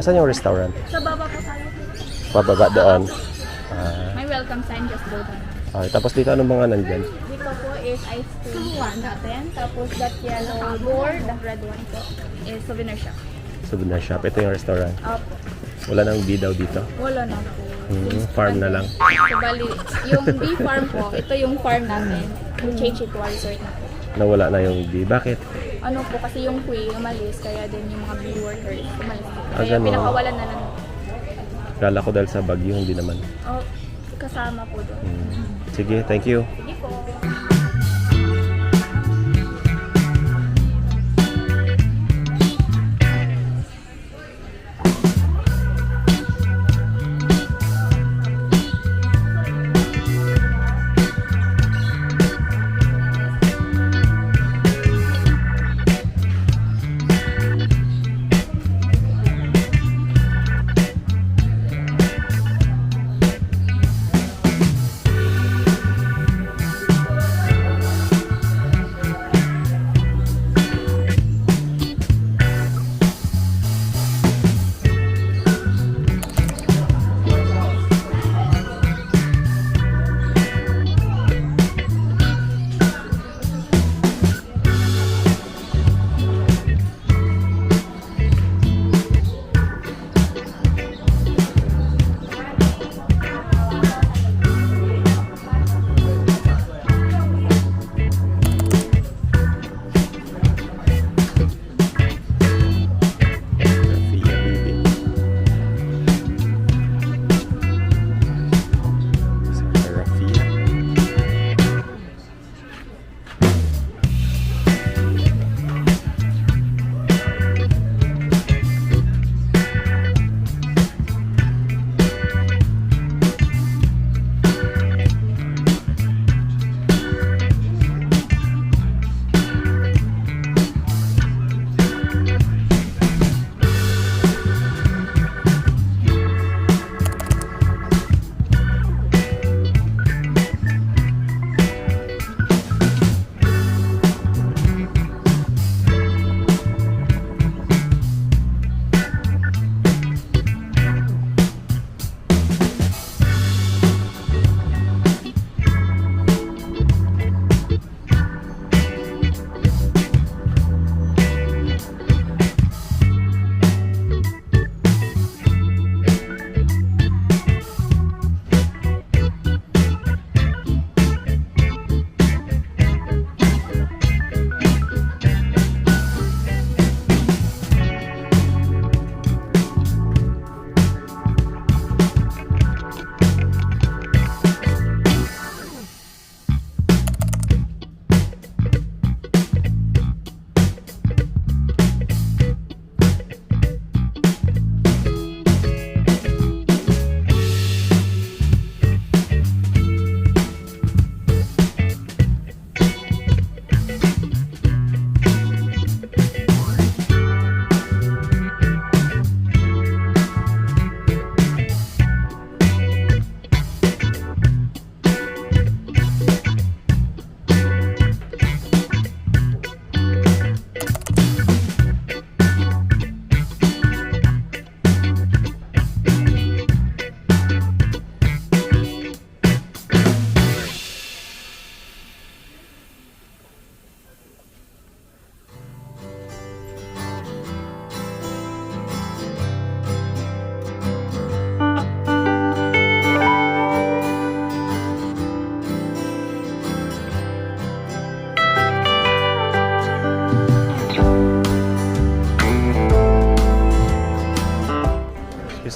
Asan yung restaurant? Sa baba po tayo. Pababa doon. May welcome sign just go down. Tapos dito anong mga nandyan? Dito po is ice cream one natin. Tapos that yellow board, the red one po, is souvenir shop. Souvenir shop. Ito yung restaurant. Opo. Wala nang bee daw dito. Wala na po. Farm na lang. So, bali, yung bee farm po, ito yung farm namin. We change it to a resort na po. Nawala na yung bee. Bakit? Ano po, kasi yung queen umalis, kaya din yung mga bee workers umalis. Kaya ganun. pinakawalan na lang. Kala ko dahil sa bagyo, hindi naman. Oh, kasama po doon. Sige, thank you. Sige po.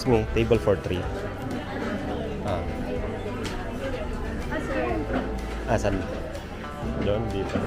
me, table for 3. Asan? Doon, dito.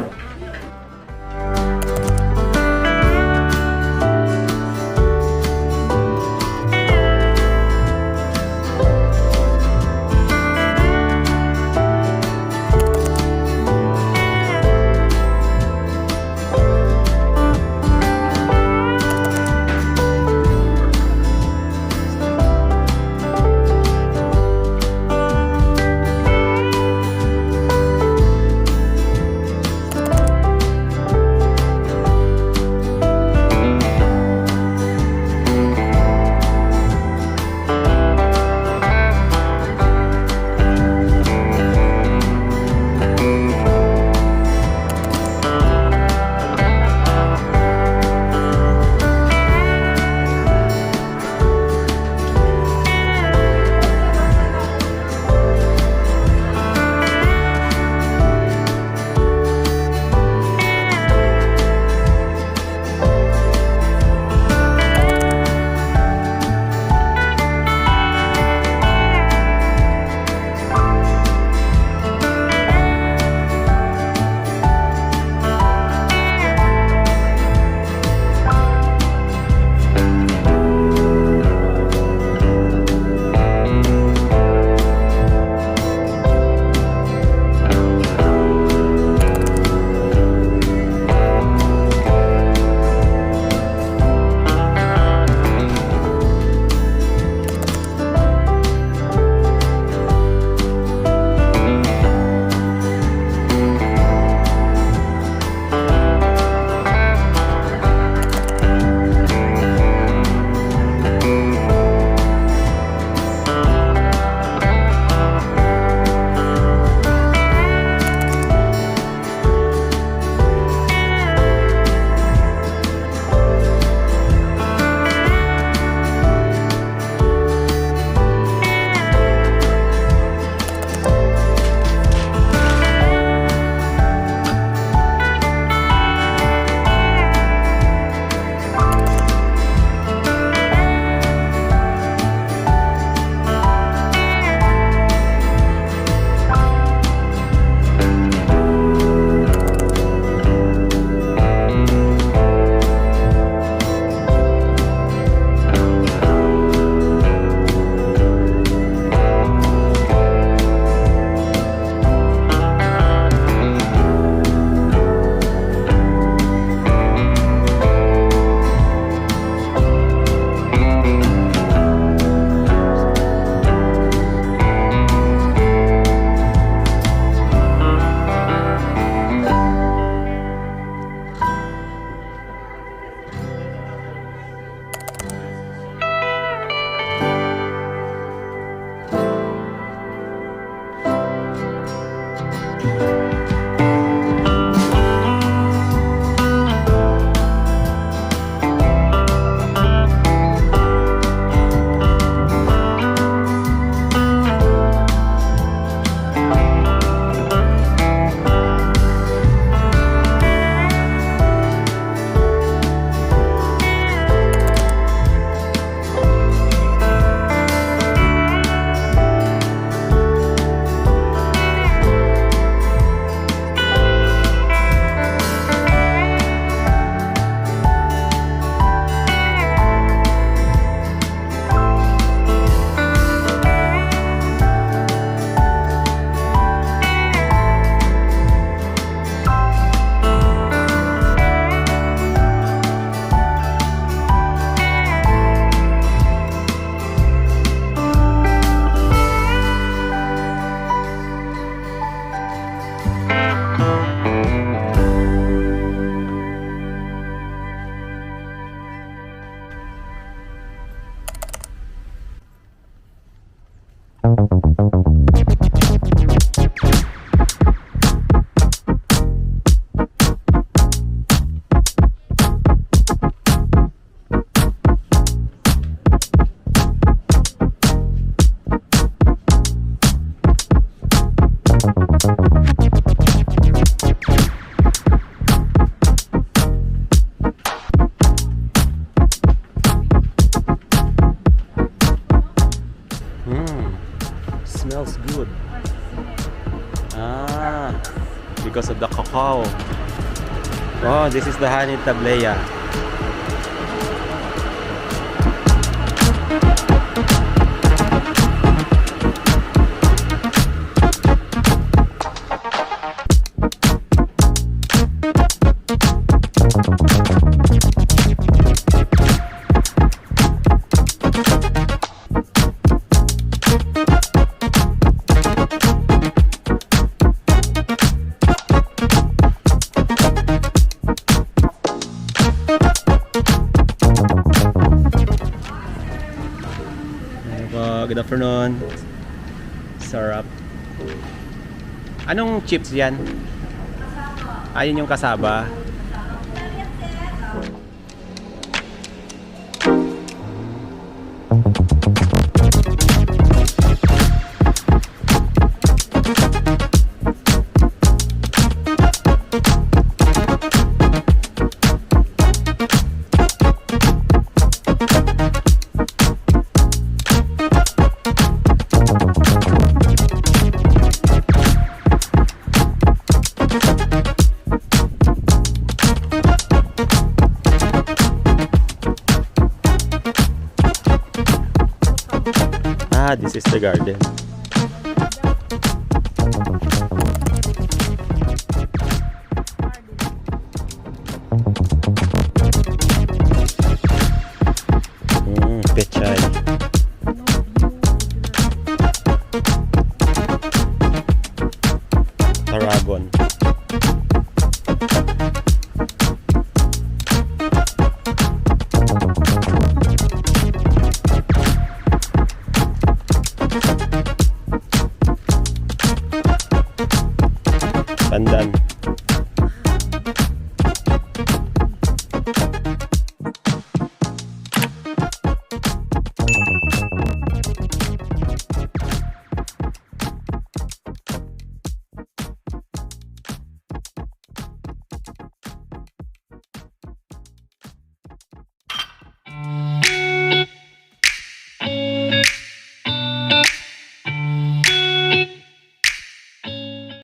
Smells good. Ah, because of the cacao. Oh, this is the honey tablea. Good afternoon. Sarap. Anong chips yan? Ayun yung kasaba. Ah, this is the garden. Perched. Tarragon. Pandan.